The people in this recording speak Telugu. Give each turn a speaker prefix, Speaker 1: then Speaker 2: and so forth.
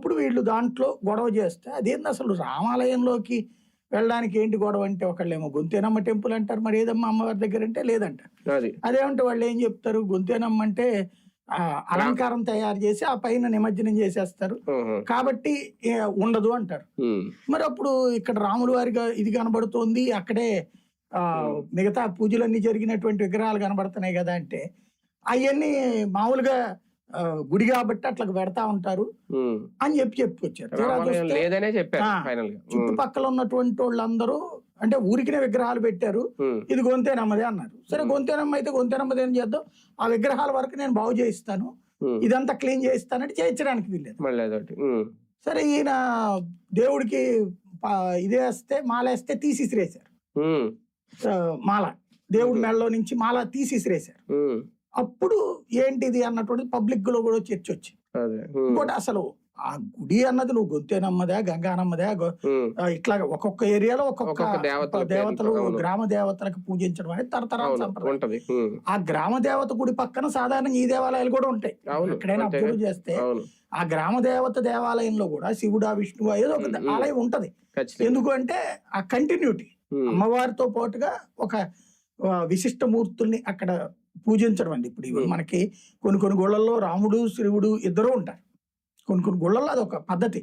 Speaker 1: ఇప్పుడు వీళ్ళు దాంట్లో గొడవ చేస్తే అదేంది అసలు రామాలయంలోకి వెళ్ళడానికి ఏంటి గొడవ అంటే ఒకళ్ళేమో గొంతేనమ్మ టెంపుల్ అంటారు, మరి ఏదమ్మా అమ్మవారి దగ్గర అంటే లేదంటారు. అదేమంటే వాళ్ళు ఏం చెప్తారు, గొంతేనమ్మ అంటే అలంకారం తయారు చేసి ఆ పైన నిమజ్జనం చేసేస్తారు కాబట్టి ఉండదు అంటారు. మరి అప్పుడు ఇక్కడ రాముల వారిగా ఇది కనబడుతోంది, అక్కడే మిగతా పూజలన్నీ జరిగినటువంటి విగ్రహాలు కనబడుతున్నాయి కదా అంటే అవన్నీ మామూలుగా గుడి కాబట్టి అట్లా పెడతా ఉంటారు అని చెప్పుకొచ్చారు. చుట్టుపక్కల ఉన్నటువంటి వాళ్ళందరూ అంటే ఊరికినే విగ్రహాలు పెట్టారు, ఇది గొంతేనమ్మదే అన్నారు. సరే గొంతేనమ్మ అయితే గొంతేనమ్మది ఏం చేద్దాం, ఆ విగ్రహాల వరకు నేను బాగు చేయిస్తాను, ఇదంతా క్లీన్ చేయిస్తానంటే చేయించడానికి వీల్లేదు. సరే ఈయన దేవుడికి ఇదేస్తే మాలేస్తే తీసిసిరేశారు, మాల దేవుడి మెడలో నుంచి మాల తీసిసిరేశారు. అప్పుడు ఏంటిది అన్నటువంటి పబ్లిక్ లో కూడా చర్చ వచ్చింది. ఇంకోటి అసలు ఆ గుడి అన్నది నువ్వు గొంతేనమ్మదా గంగానమ్మదా ఇట్లా ఒక్కొక్క ఏరియాలో ఒక్కొక్క దేవతలు గ్రామ దేవతలకు పూజించడం అనేది తరతరాల సంప్రదాయం. ఆ గ్రామ దేవత గుడి పక్కన సాధారణంగా ఈ దేవాలయాలు కూడా ఉంటాయి. ఎక్కడైనా అబ్జర్వ్ చేస్తే ఆ గ్రామ దేవత దేవాలయంలో కూడా శివుడా విష్ణువా ఏదో ఒక ఆలయం ఉంటది. ఎందుకు అంటే ఆ కంటిన్యూటీ అమ్మవారితో పాటుగా ఒక విశిష్ట మూర్తుల్ని అక్కడ పూజించడం అండి. ఇప్పుడు మనకి కొన్ని గుళ్ళల్లో రాముడు శివుడు ఇద్దరు ఉంటారు, కొన్ని గుళ్ళల్లో అదొక పద్ధతి.